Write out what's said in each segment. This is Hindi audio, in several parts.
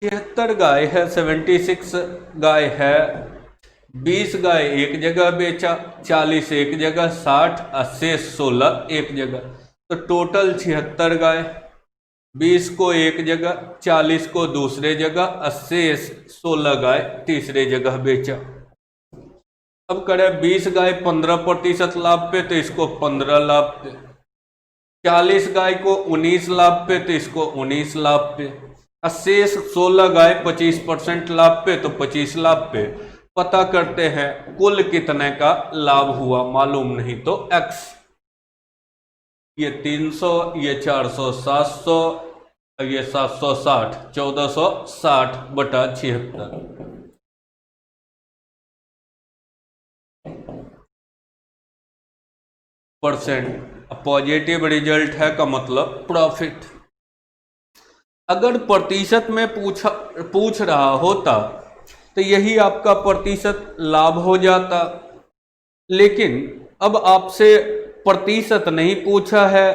76 गाय है, 76 गाय है, 20 गाय एक जगह बेचा, 40 एक जगह, 60 80 16 एक जगह, तो टोटल 76 गाय। 20 को एक जगह, 40 को दूसरे जगह, 80 16 गाय तीसरे जगह बेचा। अब करें 20 गाय 15% लाभ पे, तो इसको 15 लाभ पे। 40 गाय को 19 लाभ पे, तो इसको 19 लाभ पे। 80 16 गाय 25% लाभ पे, तो 25 लाभ पे। पता करते हैं कुल कितने का लाभ हुआ, मालूम नहीं तो x। ये 300, ये 400 700, ये 760 1460 बटा 76 परसेंट पॉजिटिव रिजल्ट है का मतलब प्रॉफिट। अगर प्रतिशत में पूछ रहा होता तो यही आपका प्रतिशत लाभ हो जाता, लेकिन अब आपसे प्रतिशत नहीं पूछा है।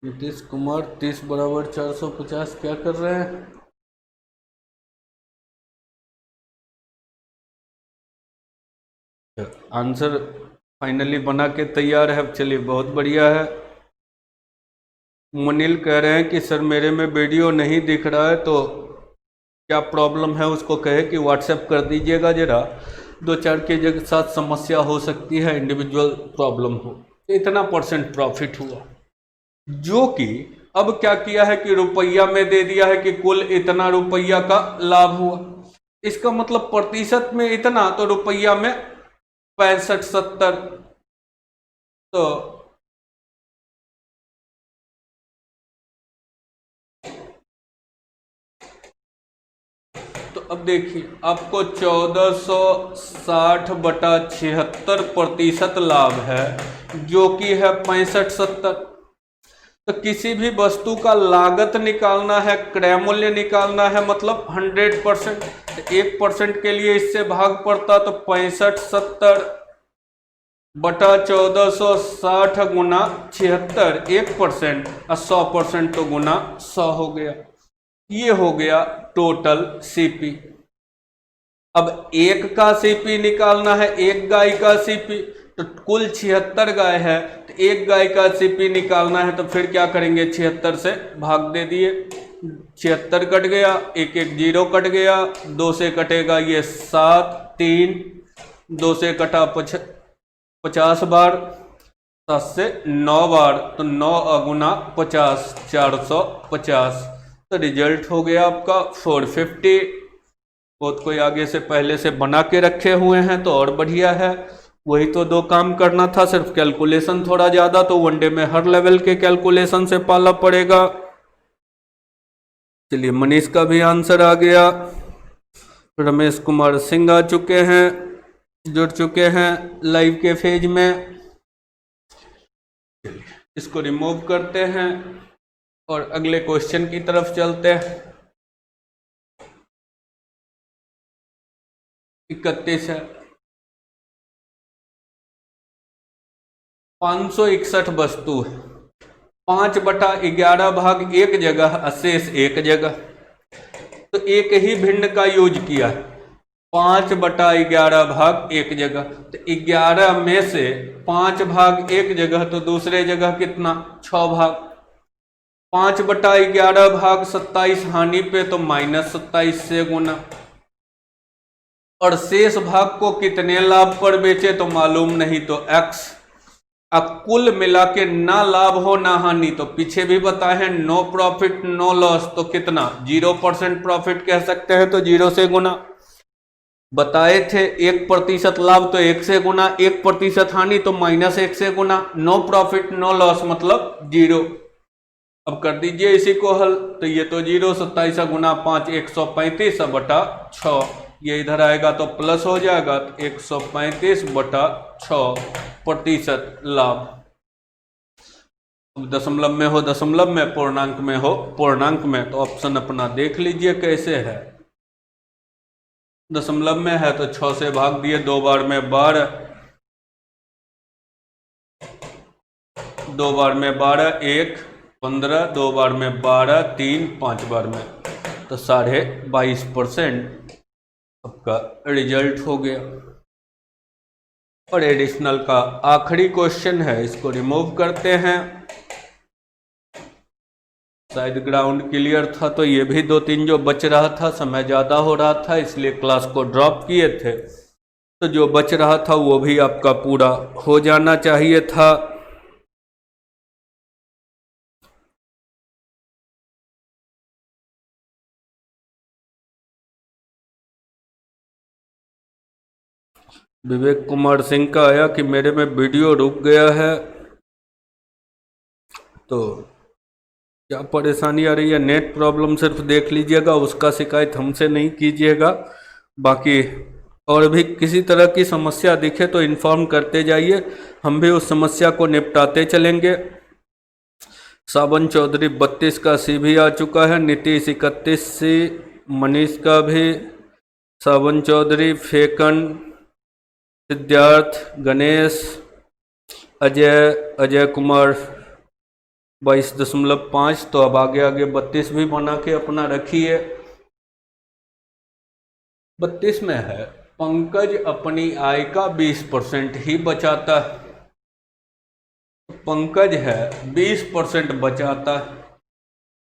नीतीश कुमार 30 बराबर 450 क्या कर रहे हैं? आंसर फाइनली बना के तैयार है। चलिए बहुत बढ़िया है। मुनील कह रहे हैं कि सर मेरे में वीडियो नहीं दिख रहा है, तो क्या प्रॉब्लम है उसको कहे कि व्हाट्सएप कर दीजिएगा जरा। 2-4 के साथ समस्या हो सकती है, इंडिविजुअल प्रॉब्लम हो। इतना % प्रॉफिट हुआ, जो कि अब क्या किया है कि रुपया में दे दिया है कि कुल इतना रुपया का लाभ हुआ। इसका मतलब प्रतिशत में इतना, तो रुपया में 65-70। तो अब देखिए आपको 1460 बटा 76% लाभ है, जो कि है 65-70। तो किसी भी वस्तु का लागत निकालना है, क्रय मूल्य निकालना है, मतलब 100%। 1% के लिए इससे भाग पड़ता, तो 65-70 बटा 1460 गुना 76 1%, और 100% तो गुना 100 हो गया। ये हो गया टोटल सीपी। अब एक का सीपी निकालना है, एक गाय का सीपी, तो कुल 76 गाय है, तो एक गाय का सीपी निकालना है, तो फिर क्या करेंगे, 76 से भाग दे दिए, 76 कट गया, एक 0 कट गया, 2 से कटेगा ये 7 3, 2 से कटा 50 बार, 7 से 9 बार, तो 9 गुना 50 450। तो रिजल्ट हो गया आपका 450। बहुत कोई आगे से पहले से बना के रखे हुए हैं तो और बढ़िया है। वही तो 2 काम करना था, सिर्फ कैलकुलेशन थोड़ा ज़्यादा, तो वनडे में हर लेवल के कैलकुलेशन से पाला पड़ेगा। चलिए मनीष का भी आंसर आ गया। रमेश कुमार सिंह आ चुके हैं, जुड़ चुके हैं लाइव के फेज में। इसको रिमूव करते हैं और अगले क्वेश्चन की तरफ चलते हैं। 31 है। 561 वस्तु है, 5/11 भाग एक जगह, अशेष एक जगह, तो एक ही भिन्न का यूज किया है। 5/11 भाग एक जगह, तो 11 में से 5 भाग एक जगह, तो दूसरे जगह कितना, 6 भाग। 5/11 भाग 27 हानि पे, तो -27 से गुना। और शेष भाग को कितने लाभ पर बेचे, तो मालूम नहीं तो x। अब कुल मिला के ना लाभ हो ना हानि, तो पीछे भी बताए हैं नो प्रॉफिट नो लॉस, तो कितना 0% प्रॉफिट कह सकते हैं, तो 0 से गुना। बताए थे 1% लाभ तो 1 से गुना, 1% हानि तो -1 से गुना। नो प्रॉफिट नो लॉस मतलब 0। अब कर दीजिए इसी को हल, तो ये तो 0, 27 गुना 5 135 बटा 6, ये इधर आएगा तो प्लस हो जाएगा, तो 135 बटा 6% लाभ। अब दशमलव में हो दशमलव में, पूर्णांक में हो पूर्णांक में, तो ऑप्शन अपना देख लीजिए कैसे है। दशमलव में है तो 6 से भाग दिए, 2 बार में 12, 2 बार में 12, 1, 15, 2 बार में 12, 3, 5 बार में, तो 22.5% आपका रिजल्ट हो गया। और एडिशनल का आखिरी क्वेश्चन है, इसको रिमूव करते हैं। शायद ग्राउंड क्लियर था, तो ये भी 2-3 जो बच रहा था, समय ज़्यादा हो रहा था इसलिए क्लास को ड्रॉप किए थे, तो जो बच रहा था वो भी आपका पूरा हो जाना चाहिए था। विवेक कुमार सिंह का आया कि मेरे में वीडियो रुक गया है, तो क्या परेशानी आ रही है, नेट प्रॉब्लम सिर्फ देख लीजिएगा, उसका शिकायत हमसे नहीं कीजिएगा। बाकी और भी किसी तरह की समस्या दिखे तो इन्फॉर्म करते जाइए, हम भी उस समस्या को निपटाते चलेंगे। सावन चौधरी 32 का सी भी आ चुका है, नीतीश 31 सी, मनीष का भी, सावन चौधरी, फेकन, सिद्धार्थ, गणेश, अजय कुमार 22.5। तो अब आगे आगे 32 भी बना के अपना रखिए। 32 में है, पंकज अपनी आय का 20% ही बचाता है। पंकज है 20% बचाता है,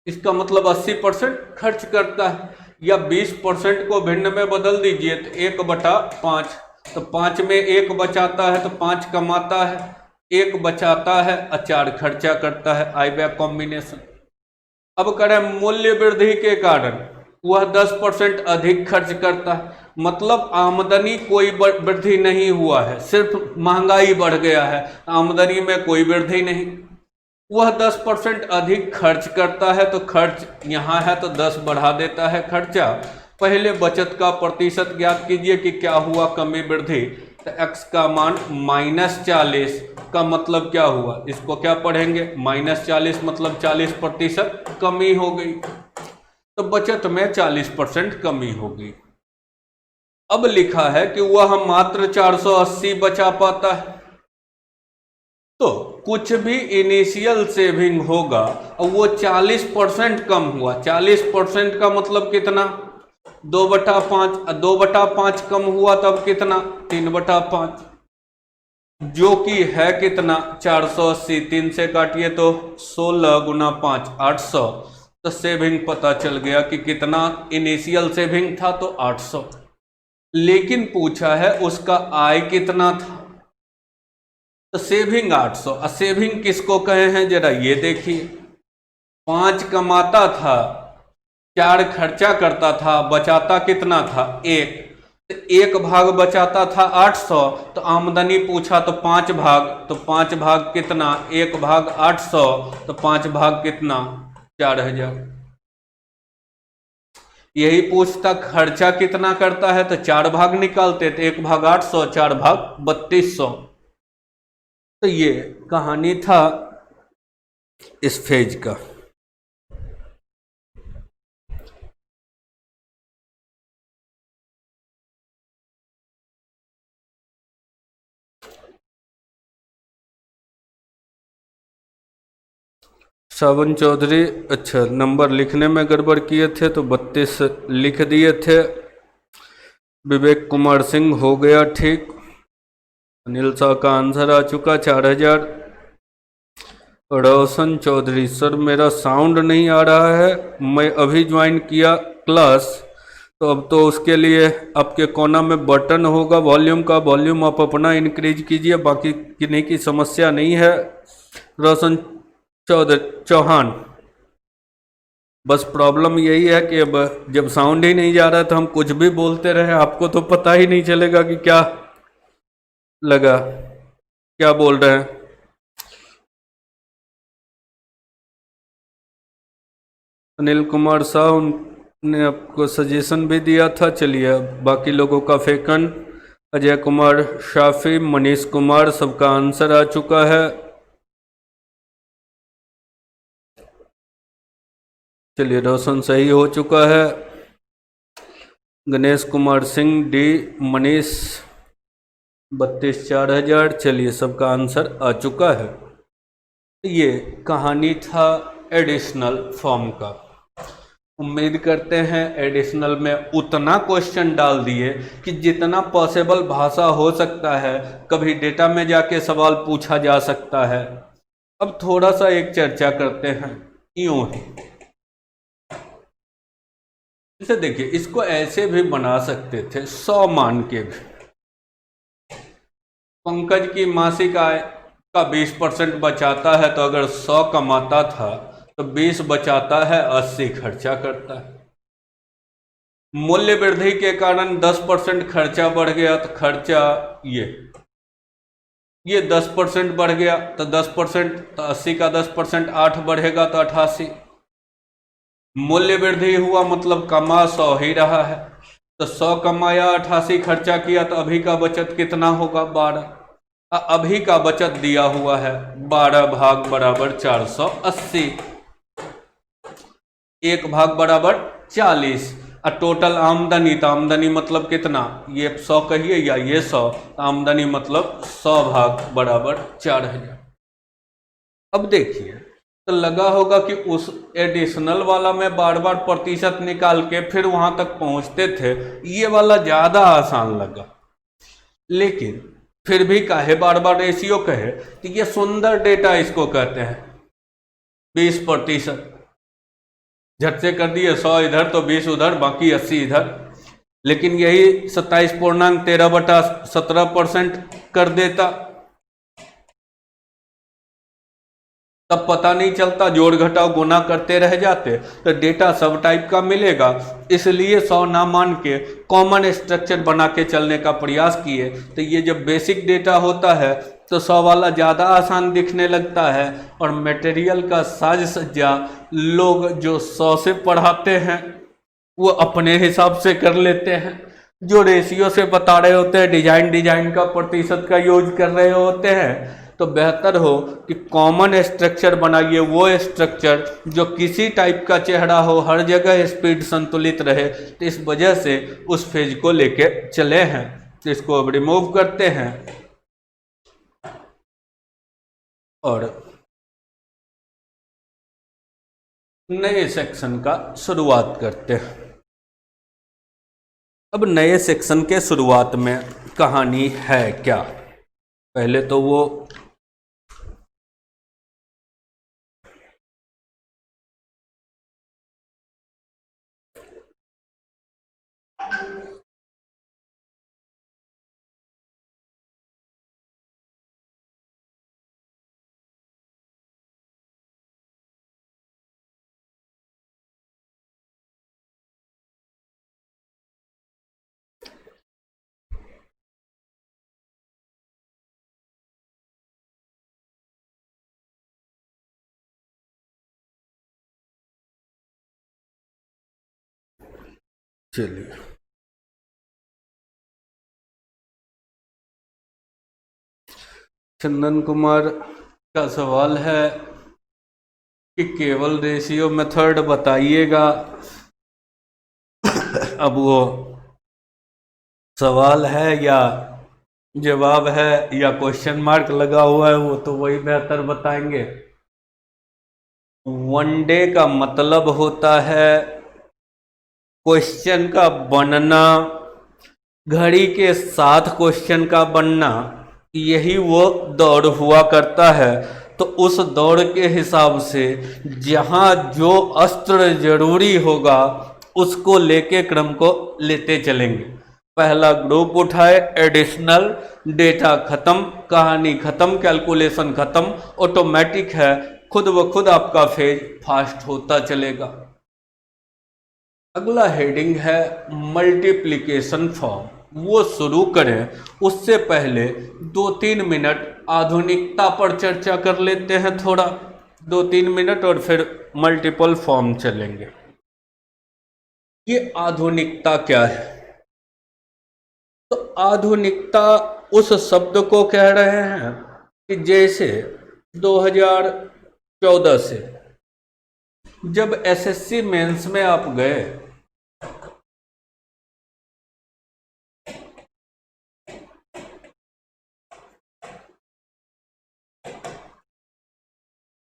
इसका मतलब 80% खर्च करता है। या 20% को भिन्न में बदल दीजिए तो 1/5, तो 5 में 1 बचाता है तो 5 कमाता है, 1 बचाता है और 4 खर्चा करता है। आई बैक कॉम्बिनेशन। अब करें मूल्य वृद्धि के कारण वह 10% अधिक खर्च करता है, मतलब आमदनी कोई वृद्धि नहीं हुआ है, सिर्फ महंगाई बढ़ गया है, आमदनी में कोई वृद्धि नहीं। वह 10% अधिक खर्च करता है, तो खर्च यहाँ है तो 10 बढ़ा देता है खर्चा। पहले बचत का प्रतिशत ज्ञात कीजिए कि क्या हुआ कमी वृद्धि, तो x का मान -40 का मतलब क्या हुआ, इसको क्या पढ़ेंगे, -40 मतलब 40% कमी हो गई, तो बचत में 40% कमी हो गई। अब लिखा है कि वह मात्र 480 बचा पाता है, तो कुछ भी इनिशियल सेविंग होगा और वो 40% कम हुआ। 40% का मतलब कितना, 2/5, 2/5 कम हुआ तब कितना, 3/5, जो कि है कितना 480। 3 से काटिए तो 16 × 5 800, तो सेविंग पता चल गया कि कितना इनिशियल सेविंग था, तो 800। लेकिन पूछा है उसका आय कितना था, तो सेविंग 800। और सेविंग किसको कहे हैं जरा ये देखिए, 5 कमाता था, 4 खर्चा करता था, बचाता कितना था 1, तो 1 भाग बचाता था 800, तो आमदनी पूछा तो 5 भाग, तो 5 भाग कितना, 1 भाग 800, तो 5 भाग कितना 4000। यही पूछता खर्चा कितना करता है, तो 4 भाग निकालते, तो 1 भाग 800, 4 भाग 3200। तो ये कहानी था इस फेज का। सावन चौधरी, अच्छा नंबर लिखने में गड़बड़ किए थे तो 32 लिख दिए थे। विवेक कुमार सिंह हो गया ठीक। अनिल शाह का आंसर आ चुका 4000। रोशन चौधरी, सर मेरा साउंड नहीं आ रहा है, मैं अभी ज्वाइन किया क्लास, तो अब तो उसके लिए आपके कोना में बटन होगा वॉल्यूम का, वॉल्यूम आप अपना इंक्रीज कीजिए, बाकी किन्हीं की समस्या नहीं है। रोशन चौहान, बस प्रॉब्लम यही है कि अब जब साउंड ही नहीं जा रहा है तो हम कुछ भी बोलते रहे, आपको तो पता ही नहीं चलेगा कि क्या लगा, क्या बोल रहे हैं। अनिल कुमार साहु ने आपको सजेशन भी दिया था। चलिए बाकी लोगों का फेकन, अजय कुमार शाफी, मनीष कुमार, सबका आंसर आ चुका है। चलिए रोशन सही हो चुका है। गणेश कुमार सिंह डी, मनीष 32 4000। चलिए सबका आंसर आ चुका है। ये कहानी था एडिशनल फॉर्म का। उम्मीद करते हैं एडिशनल में उतना क्वेश्चन डाल दिए कि जितना पॉसिबल भाषा हो सकता है, कभी डेटा में जाके सवाल पूछा जा सकता है। अब थोड़ा सा एक चर्चा करते हैं यूं ही। इसे देखिए, इसको ऐसे भी बना सकते थे 100 मान के भी। पंकज की मासिक आय का 20% बचाता है, तो अगर 100 कमाता था तो 20 बचाता है, 80 खर्चा करता है। मूल्य वृद्धि के कारण 10% खर्चा बढ़ गया, तो खर्चा ये 10% बढ़ गया, तो 10% तो 80 का 10% 8 बढ़ेगा तो 88। मूल्य वृद्धि हुआ मतलब कमा 100 ही रहा है, तो 100 कमाया 88 खर्चा किया, तो अभी का बचत कितना होगा? 12। अभी का बचत दिया हुआ है 12 भाग बराबर 480, 1 भाग बराबर 40। और टोटल आमदनी, तो आमदनी मतलब कितना? ये 100 कहिए या ये 100, आमदनी मतलब 100 भाग बराबर 4000। अब देखिए, तो लगा होगा कि उस एडिशनल वाला में बार बार प्रतिशत निकाल के फिर वहां तक पहुंचते थे, ये वाला ज्यादा आसान लगा। लेकिन फिर भी काहे बार बार रेशियो कहे, तो ये सुंदर डेटा इसको कहते हैं। 20% झट से कर दिए, 100 इधर तो 20 उधर, बाकी 80 इधर। लेकिन यही 27.13/17% कर देता, तब पता नहीं चलता, जोड़ घटाव गुना करते रह जाते, तो डेटा सब टाइप का मिलेगा। इसलिए 100 ना मान के कॉमन स्ट्रक्चर बना के चलने का प्रयास किए। तो ये जब बेसिक डेटा होता है तो 100 वाला ज़्यादा आसान दिखने लगता है, और मटेरियल का साज सज्जा लोग जो 100 से पढ़ाते हैं वो अपने हिसाब से कर लेते हैं। जो रेशियो से बता रहे होते हैं, डिजाइन का प्रतिशत का यूज कर रहे होते हैं, तो बेहतर हो कि कॉमन स्ट्रक्चर बनाइए, वो स्ट्रक्चर जो किसी टाइप का चेहरा हो, हर जगह स्पीड संतुलित रहे। तो इस वजह से उस फेज को लेके चले हैं। तो इसको अब रिमूव करते हैं और नए सेक्शन का शुरुआत करते हैं। अब नए सेक्शन के शुरुआत में कहानी है क्या? पहले तो वो चलिए, चंदन कुमार का सवाल है कि केवल रेशियो मेथड बताइएगा। अब वो सवाल है या जवाब है या क्वेश्चन मार्क लगा हुआ है, वो तो वही बेहतर बताएंगे। वनडे का मतलब होता है क्वेश्चन का बनना, घड़ी के साथ क्वेश्चन का बनना, यही वो दौड़ हुआ करता है। तो उस दौड़ के हिसाब से जहां जो अस्त्र जरूरी होगा उसको लेके क्रम को लेते चलेंगे। पहला ग्रुप उठाए, एडिशनल, डेटा खत्म, कहानी खत्म, कैलकुलेशन खत्म, ऑटोमेटिक है, खुद ब खुद आपका फेज फास्ट होता चलेगा। अगला हेडिंग है मल्टीप्लिकेशन फॉर्म। वो शुरू करें उससे पहले 2-3 मिनट आधुनिकता पर चर्चा कर लेते हैं थोड़ा, 2-3 मिनट, और फिर मल्टीपल फॉर्म चलेंगे। ये आधुनिकता क्या है? तो आधुनिकता उस शब्द को कह रहे हैं कि जैसे 2014 से जब एसएससी मेंस में आप गए,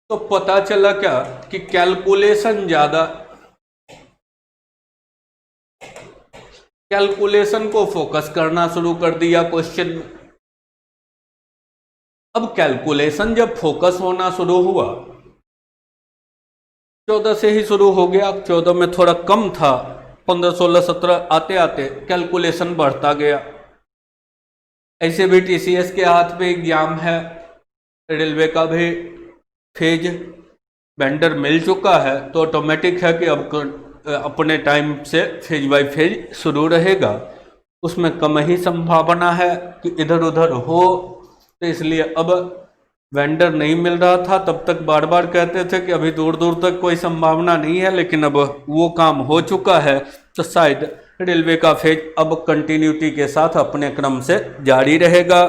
तो पता चला क्या कि कैलकुलेशन ज्यादा, कैलकुलेशन को फोकस करना शुरू कर दिया क्वेश्चन में। अब कैलकुलेशन जब फोकस होना शुरू हुआ, 14 से ही शुरू हो गया, 14 में थोड़ा कम था, 15, 16, 17 आते आते कैलकुलेशन बढ़ता गया। ऐसे भी टीसीएस के हाथ में एग्जाम है, रेलवे का भी फेज वेंडर मिल चुका है, तो ऑटोमेटिक है कि अब अपने टाइम से फेज बाय फेज शुरू रहेगा। उसमें कम ही संभावना है कि इधर उधर हो, तो इसलिए अब वेंडर नहीं मिल रहा था। तब तक बार बार कहते थे कि अभी दूर दूर तक कोई संभावना नहीं है, लेकिन अब वो काम हो चुका है, तो शायद रेलवे का फेज अब कंटिन्यूटी के साथ अपने क्रम से जारी रहेगा।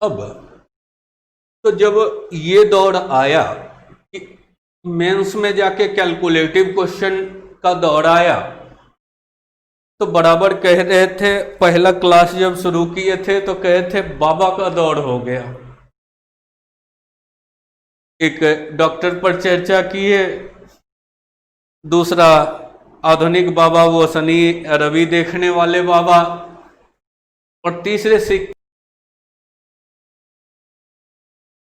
अब तो जब ये दौर आया कि मेंस में जाके कैलकुलेटिव क्वेश्चन का दौर आया, तो बराबर कह रहे थे, पहला क्लास जब शुरू किए थे तो कहे थे बाबा का दौर हो गया। एक डॉक्टर पर चर्चा किए, दूसरा आधुनिक बाबा, वो शनि रवि देखने वाले बाबा, और तीसरे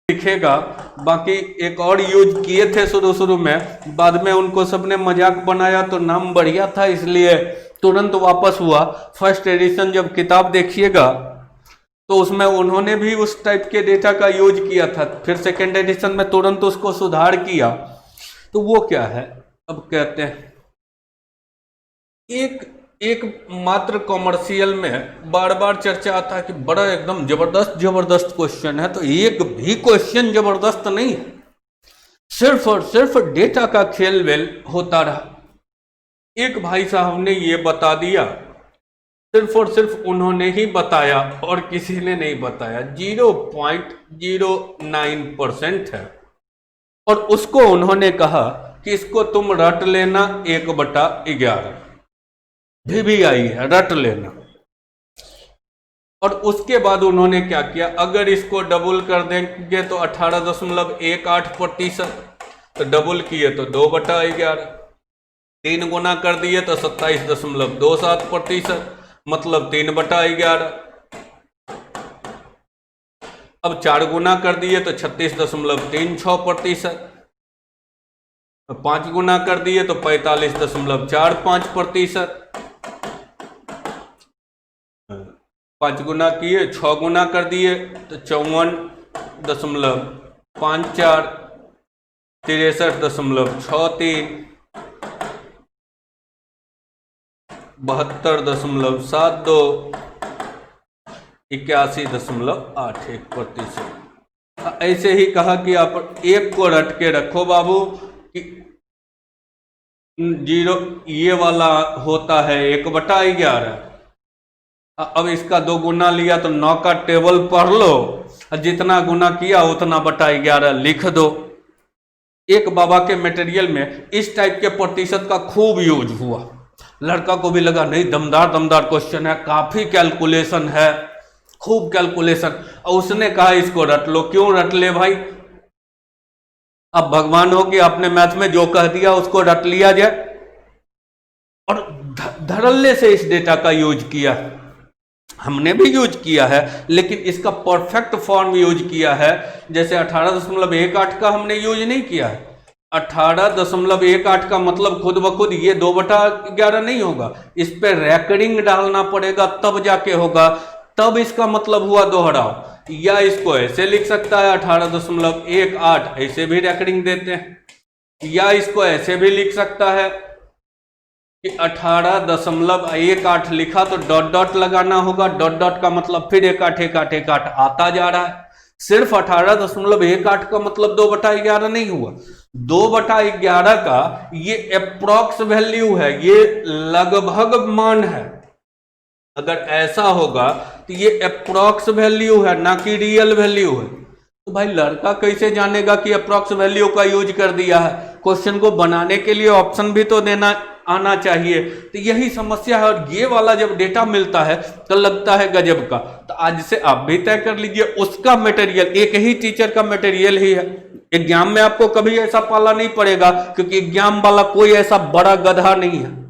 दिखेगा। बाकी एक और यूज किए थे शुरू शुरू में, बाद में उनको सबने मजाक बनाया तो नाम बढ़िया था, इसलिए तुरंत वापस हुआ। फर्स्ट एडिशन जब किताब देखिएगा तो उसमें उन्होंने भी उस टाइप के डेटा का यूज किया था, फिर सेकेंड एडिशन में तुरंत उसको सुधार किया। तो वो क्या है, अब कहते हैं एक मात्र कॉमर्शियल में बार बार चर्चा आता है कि बड़ा एकदम जबरदस्त क्वेश्चन है, तो एक भी क्वेश्चन जबरदस्त नहीं है, सिर्फ और सिर्फ डेटा का खेल वेल होता रहा। एक भाई साहब ने ये बता दिया, सिर्फ और सिर्फ उन्होंने ही बताया और किसी ने नहीं बताया, 0.09% है, और उसको उन्होंने कहा कि इसको तुम रट लेना 1/11, भी आई है, रट लेना। और उसके बाद उन्होंने क्या किया, अगर इसको डबल कर देंगे तो 18.18%, तो डबल किए तो 2/11, 3 गुना कर दिए तो 27.27%, मतलब 3/11। अब 4 गुना कर दिए तो 36.36%, 5 गुना कर दिए तो 45.45%, 5 गुना किए, 6 गुना कर दिए तो 54.54, 63.63, 72.72, 81.81%। ऐसे ही कहा कि आप एक को रट के रखो बाबू, कि 0 ये वाला होता है 1/11। अब इसका 2 गुना लिया तो 9 का टेबल पढ़ लो, और जितना गुना किया उतना /11 लिख दो। एक बाबा के मटेरियल में इस टाइप के प्रतिशत का खूब यूज हुआ, लड़का को भी लगा नहीं दमदार क्वेश्चन है, काफी कैलकुलेशन है, खूब कैलकुलेशन, और उसने कहा इसको रट लो। क्यों रट ले भाई, अब भगवान हो कि आपने मैथ में जो कह दिया उसको रट लिया जाए, और धड़ल्ले से इस डेटा का यूज किया। हमने भी यूज किया है, लेकिन इसका परफेक्ट फॉर्म यूज किया है। जैसे 18.18 का हमने यूज नहीं किया है, 18.18 का मतलब खुद ब खुद ये 2/11 नहीं होगा, इस पे रैकरिंग डालना पड़ेगा तब जाके होगा, तब इसका मतलब हुआ दोहराव। या इसको ऐसे लिख सकता है 18.18, ऐसे भी रैकरिंग देते हैं, या इसको ऐसे भी लिख सकता है कि 18.18 लिखा तो डॉट डॉट लगाना होगा, डॉट डॉट का मतलब फिर 1 आता जा रहा है। सिर्फ 18.18 का मतलब 2/11 नहीं हुआ, 2/11 का ये अप्रॉक्स वैल्यू है, ये लगभग मान है। अगर ऐसा होगा तो ये अप्रॉक्स वैल्यू है, ना कि रियल वैल्यू है। तो तो भाई लड़का कैसे जानेगा कि अप्रॉक्स वैल्यू का यूज कर दिया है? क्वेश्चन को बनाने के लिए ऑप्शन भी तो देना आना चाहिए। तो यही समस्या है। और ये वाला जब डेटा मिलता है तो लगता है गजब का। तो आज से आप भी तय कर लीजिए, उसका मटेरियल एक ही टीचर का मटेरियल ही है। एग्जाम में आपको कभी ऐसा पाला नहीं पड़ेगा, क्योंकि एग्जाम वाला कोई ऐसा बड़ा गधा नहीं है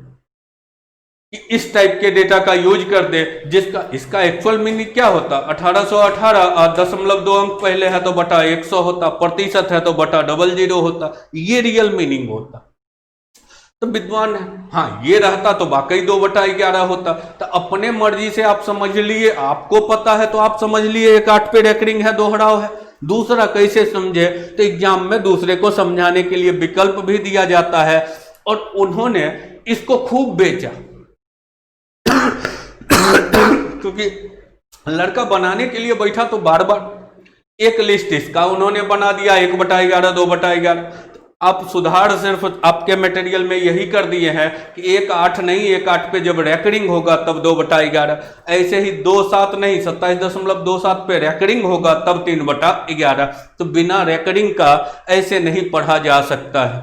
कि इस टाइप के डेटा का यूज कर दे जिसका इसका एक्चुअल मीनिंग क्या होता? 1818 और 0.2 अंक पहले है तो बटा 100 होता, प्रतिशत है तो बटा 00 होता, ये रियल मीनिंग होता। तो विद्वान है, हाँ ये रहता तो वाकई 2/11 होता। तो अपने मर्जी से आप समझ लिए, आपको पता है तो आप समझ लिए 1/8 पे रेकरिंग है, दोहराव है। दूसरा कैसे समझे? तो एग्जाम में दूसरे को समझाने के लिए विकल्प भी दिया जाता है, और उन्होंने इसको खूब बेचा। क्योंकि लड़का बनाने के लिए बैठा तो बार बार एक लिस्ट इसका उन्होंने बना दिया 1/11 2/11। आप सुधार सिर्फ आपके मटेरियल में यही कर दिए हैं कि 1/8 नहीं, 1/8 पे जब रेकरिंग होगा तब 2/11। ऐसे ही 2/7 नहीं, 27.27 पे रेकरिंग होगा तब 3/11। तो बिना रेकरिंग का ऐसे नहीं पढ़ा जा सकता है।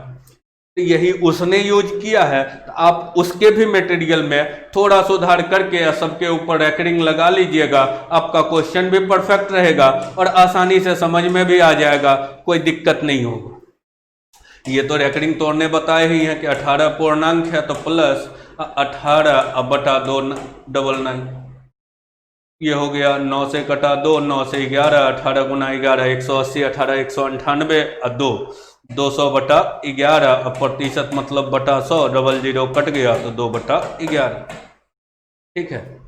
तो यही उसने यूज किया है। तो आप उसके भी मटेरियल में थोड़ा सुधार करके सबके ऊपर रेकरिंग लगा लीजिएगा, आपका क्वेश्चन भी परफेक्ट रहेगा और आसानी से समझ में भी आ जाएगा, कोई दिक्कत नहीं होगा। ये तो रेकरिंग तोड़ने बताए ही हैं कि 18 पूर्णांक है तो प्लस 18/299, ये हो गया 9 से कटा 2, 9 से 11, 18 गुना 11 180, 18 198 और 2 200/11, प्रतिशत मतलब बटा 100, 00 कट गया तो 2/11। ठीक है।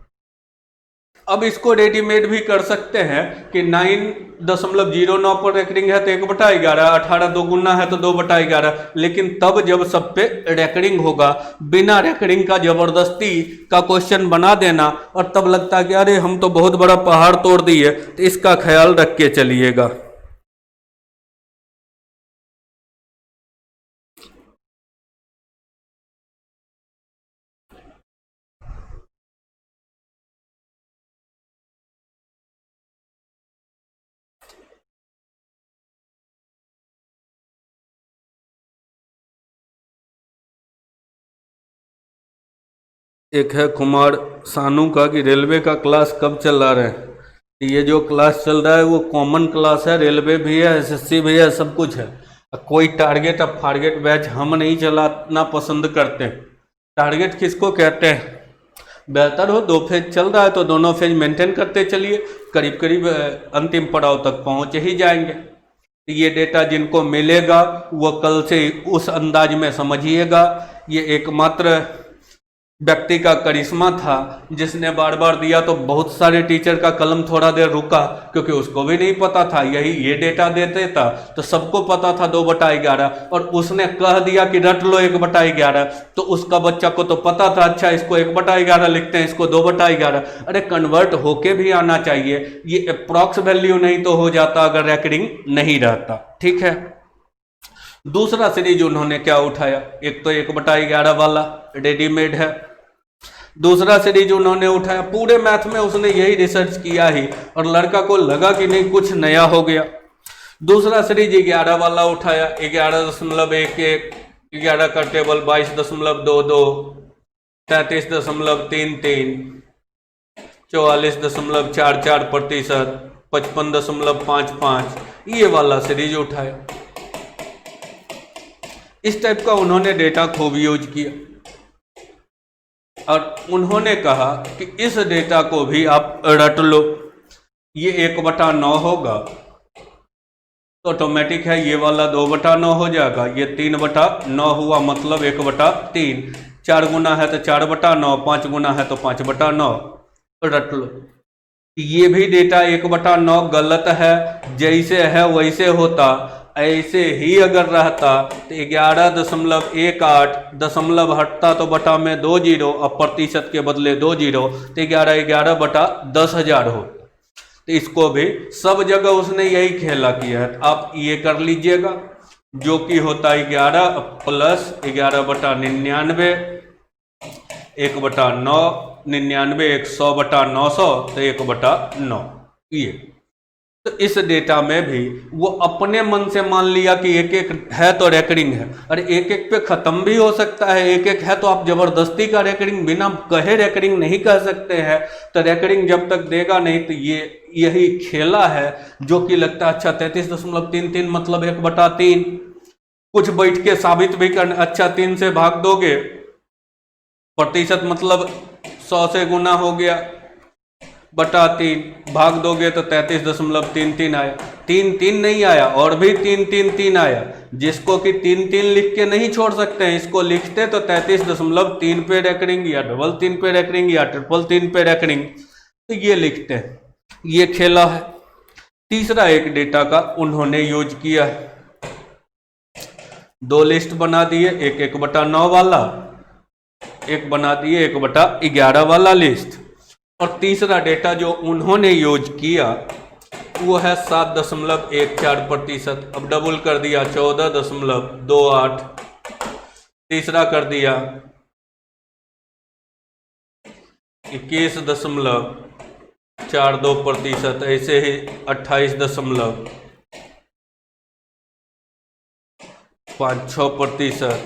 अब इसको रेडीमेड भी कर सकते हैं कि 9.09 पर रेकरिंग है तो 1/11, 18 2 गुना है तो 2/11। लेकिन तब जब सब पे रेकरिंग होगा, बिना रेकरिंग का जबरदस्ती का क्वेश्चन बना देना, और तब लगता है कि अरे हम तो बहुत बड़ा पहाड़ तोड़ दिए। तो इसका ख्याल रख के चलिएगा। एक है कुमार सानू का कि रेलवे का क्लास कब चला रहे हैं। ये जो क्लास चल रहा है वो कॉमन क्लास है, रेलवे भी है, एसएससी भी है, सब कुछ है। कोई टारगेट अब फारगेट बैच हम नहीं चलाना पसंद करते। टारगेट किसको कहते हैं? बेहतर हो 2 फेज चल रहा है तो दोनों फेज मेंटेन करते चलिए, करीब करीब अंतिम पड़ाव तक पहुंच ही जाएंगे। ये डेटा जिनको मिलेगा वो कल से उस अंदाज में समझिएगा। ये एकमात्र व्यक्ति का करिश्मा था जिसने बार बार दिया, तो बहुत सारे टीचर का कलम थोड़ा देर रुका, क्योंकि उसको भी नहीं पता था। यही ये डेटा देते था तो सबको पता था 2/11, और उसने कह दिया कि रट लो 1/11, तो उसका बच्चा को तो पता था अच्छा इसको 1/11 लिखते हैं, इसको 2/11। अरे कन्वर्ट होके भी आना चाहिए। ये अप्रॉक्स वैल्यू नहीं तो हो जाता अगर रेकरिंग नहीं रहता। ठीक है। दूसरा सीरीज उन्होंने क्या उठाया? एक तो 1/11 वाला रेडीमेड है। दूसरा सीरीज उन्होंने उठाया, पूरे मैथ में उसने यही रिसर्च किया ही, और लड़का को लगा कि नहीं कुछ नया हो गया। दूसरा सीरीज 11 वाला उठाया, 11.11, 11 का टेबल 22.22, 33.33, 44.44%, 55.55, ये वाला सीरीज उठाया। इस टाइप का उन्होंने डेटा खूब यूज किया, और उन्होंने कहा कि इस डेटा को भी आप रट लो। ये 1/9 होगा तो ऑटोमेटिक है ये वाला 2/9 हो जाएगा। ये 3/9 हुआ मतलब 1/3। 4 गुना है तो 4/9, 5 गुना है तो 5/9, रट लो। ये भी डेटा 1/9 गलत है, जैसे है वैसे होता। ऐसे ही अगर रहता तो 11.18 दशमलव हटता तो बटा में 2 जीरो, और प्रतिशत के बदले 2 जीरो, तो 11/11/10,000 हो। तो इसको भी सब जगह उसने यही खेला किया है। आप ये कर लीजिएगा, जो कि होता है 11 प्लस 11/99, 1/9, 99 100/900, तो 1/9 ये। तो इस डेटा में भी वो अपने मन से मान लिया कि एक एक है तो रेकरिंग है। अरे एक एक पे खत्म भी हो सकता है, एक एक है तो आप जबरदस्ती का रेकरिंग बिना कहे रेकरिंग नहीं कह सकते हैं। तो रेकरिंग जब तक देगा नहीं तो यही खेला है जो कि लगता है अच्छा 33.33 मतलब 1/3। कुछ बैठ के साबित भी करना, अच्छा 3 से भाग दोगे प्रतिशत मतलब 100 से गुना हो गया बटा 3, भाग दोगे तो 33.33 आया। 3 नहीं आया और भी 3 आया, जिसको कि 3 लिख के नहीं छोड़ सकते हैं। इसको लिखते तो 33.3 पे रेकरिंग या 3 पे रेकरिंग या 3 पे रेकरिंग, तो ये लिखते हैं। ये खेला है। तीसरा एक डेटा का उन्होंने यूज किया है, 2 लिस्ट बना दिए, एक 1/9 वाला, एक बना दिए 1/11 वाला लिस्ट। और तीसरा डेटा जो उन्होंने यूज किया वो है 7.14%। अब डबल कर दिया 14.28, तीसरा कर दिया 21.42%, ऐसे ही 28.56%,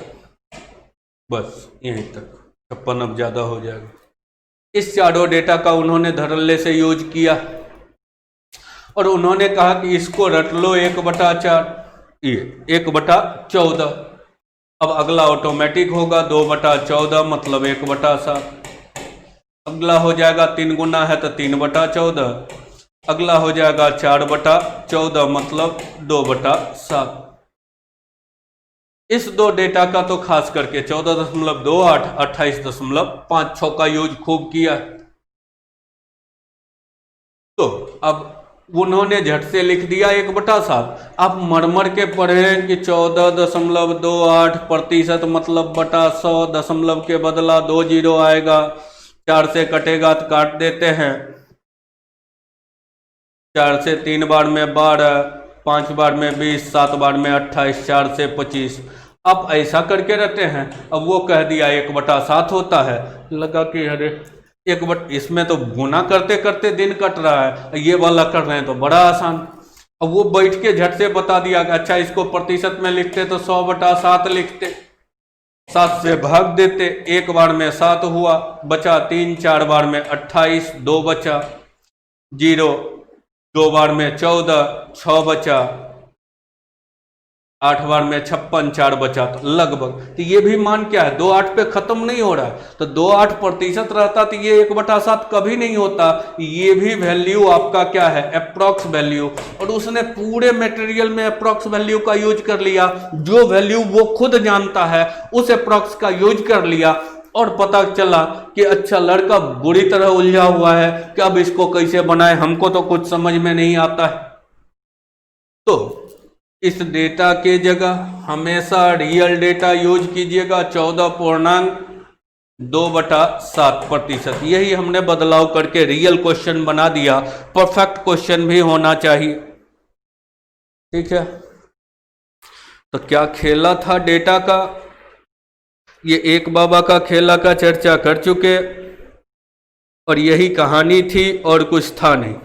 बस यहीं तक। 56 अब ज़्यादा हो जाएगा। इस चारों डेटा का उन्होंने धड़ल्ले से यूज किया और उन्होंने कहा कि इसको रट लो 1/4, ये 1/14। अब अगला ऑटोमेटिक होगा 2/14 मतलब 1/7। अगला हो जाएगा 3 गुना है तो 3/14। अगला हो जाएगा 4/14 मतलब 2/7। इस 2 डेटा का तो खास करके 14.28, 28.56 का यूज खूब किया। तो अब उन्होंने झट से लिख दिया 1/7। आप मरमर के पढ़े कि 14.28% मतलब बटा 100, दशमलव के बदला 2 जीरो आएगा, 4 से कटेगा तो काट देते हैं, 4 से 3 बार में 12, 5 बार में 20, 7 बार में 28, 4 से 25। आप ऐसा करके रहते हैं। अब वो कह दिया 1/7 होता है, लगा कि अरे इसमें तो गुना करते करते दिन कट रहा है, ये वाला कर रहे हैं तो बड़ा आसान। अब वो बैठ के झट से बता दिया कि अच्छा इसको प्रतिशत में लिखते तो 100/7 लिखते, 7 से भाग देते, 1 बार में 7 हुआ, बचा 3, 4 बार में 28, 2 बचा, 0, 2 बार में 14, 6 बचा, 8 बार में 56, 4 बचा, तो लगभग। तो ये भी मान क्या है, 2/8 पे खत्म नहीं हो रहा है। तो 2/8% रहता तो ये 1/7 कभी नहीं होता। ये भी वैल्यू आपका क्या है, अप्रॉक्स वैल्यू। और उसने पूरे मटेरियल में अप्रॉक्स वैल्यू का यूज कर लिया, जो वैल्यू वो खुद जानता है उस अप्रॉक्स का यूज कर लिया। और पता चला कि अच्छा लड़का बुरी तरह उलझा हुआ है कि अब इसको कैसे बनाए, हमको तो कुछ समझ में नहीं आता है। तो इस डेटा के जगह हमेशा रियल डेटा यूज कीजिएगा, 14.2/7%। यही हमने बदलाव करके रियल क्वेश्चन बना दिया। परफेक्ट क्वेश्चन भी होना चाहिए, ठीक है। तो क्या खेला था डेटा का, ये एक बाबा का खेला का चर्चा कर चुके, और यही कहानी थी और कुछ था नहीं।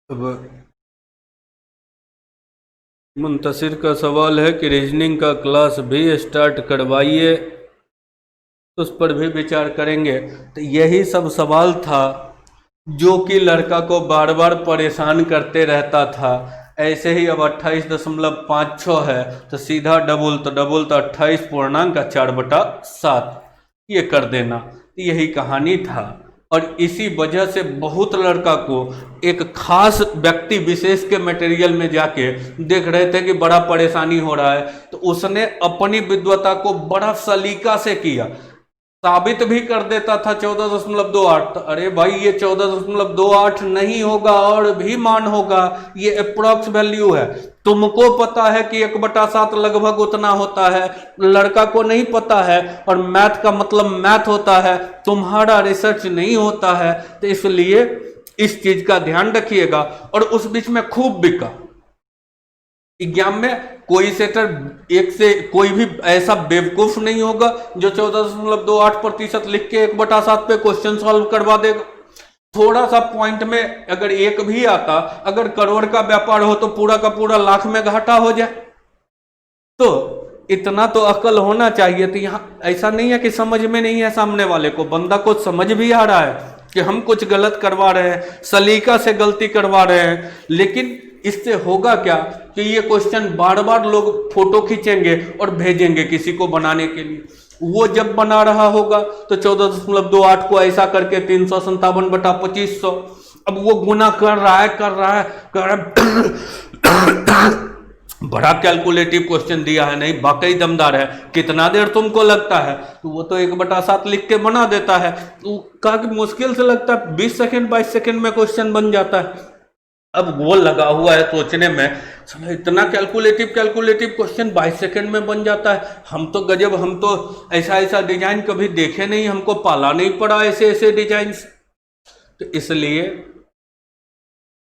अब मुंतसिर का सवाल है कि रीजनिंग का क्लास भी स्टार्ट करवाइए, तो उस पर भी विचार करेंगे। तो यही सब सवाल था जो कि लड़का को बार बार परेशान करते रहता था। ऐसे ही अब 28.56 है तो सीधा डबल, तो डबल तो 28.4/7 ये कर देना। यही कहानी था। और इसी वजह से बहुत लड़का को एक खास व्यक्ति विशेष के मटेरियल में जाके देख रहे थे कि बड़ा परेशानी हो रहा है, तो उसने अपनी विद्वता को बड़ा सलीका से किया। साबित भी कर देता था 14.28। अरे भाई ये 14.28 नहीं होगा और भी मान होगा, ये अप्रोक्स वैल्यू है। तुमको पता है कि 1/7 लगभग उतना होता है, लड़का को नहीं पता है, और मैथ का मतलब मैथ होता है, तुम्हारा रिसर्च नहीं होता है। तो इसलिए इस चीज का ध्यान रखिएगा। और उस बीच में खूब बिका एग्जाम में, कोई सेटर एक से कोई भी ऐसा बेवकूफ नहीं होगा जो 14.28% लिख के 1/7 पे क्वेश्चन सॉल्व करवा देगा। थोड़ा सा पॉइंट में अगर एक भी आता, अगर करोड़ का व्यापार हो तो पूरा का पूरा लाख में घाटा हो जाए। तो इतना तो अकल होना चाहिए। तो यहाँ ऐसा नहीं है कि समझ में नहीं है सामने वाले को, बंदा को समझ भी आ रहा है कि हम कुछ गलत करवा रहे हैं, सलीका से गलती करवा रहे हैं। लेकिन इससे होगा क्या कि ये क्वेश्चन बार बार लोग फोटो खींचेंगे और भेजेंगे किसी को बनाने के लिए। वो जब बना रहा होगा तो 14.28 को ऐसा करके 357/2500, अब वो गुना कर रहा है बड़ा कैलकुलेटिव क्वेश्चन दिया है, नहीं वाकई दमदार है, कितना देर तुमको लगता है? तो वो तो 1/7 लिख के बना देता है। तो कहा कि मुश्किल से लगता है 20 सेकंड 22 सेकंड में क्वेश्चन बन जाता है। अब वो लगा हुआ है सोचने में, समझ इतना कैलकुलेटिव क्वेश्चन 22 सेकंड में बन जाता है। हम तो गजब, हम तो ऐसा डिजाइन कभी देखे नहीं, हमको पाला नहीं पड़ा ऐसे डिजाइन। तो इसलिए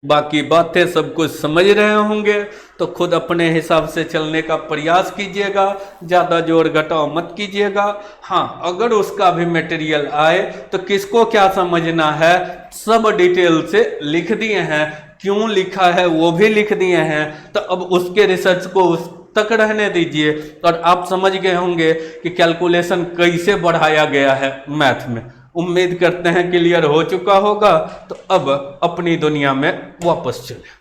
बाकी बातें सब कुछ समझ रहे होंगे तो खुद अपने हिसाब से चलने का प्रयास कीजिएगा, ज़्यादा जोड़ घटाव मत कीजिएगा। हाँ, अगर उसका भी मटेरियल आए तो किसको क्या समझना है सब डिटेल से लिख दिए हैं, क्यों लिखा है वो भी लिख दिए हैं। तो अब उसके रिसर्च को उस तक रहने दीजिए और आप समझ गए होंगे कि कैलकुलेशन कैसे बढ़ाया गया है मैथ में। उम्मीद करते हैं क्लियर हो चुका होगा। तो अब अपनी दुनिया में वापस चलें,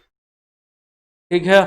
ठीक है।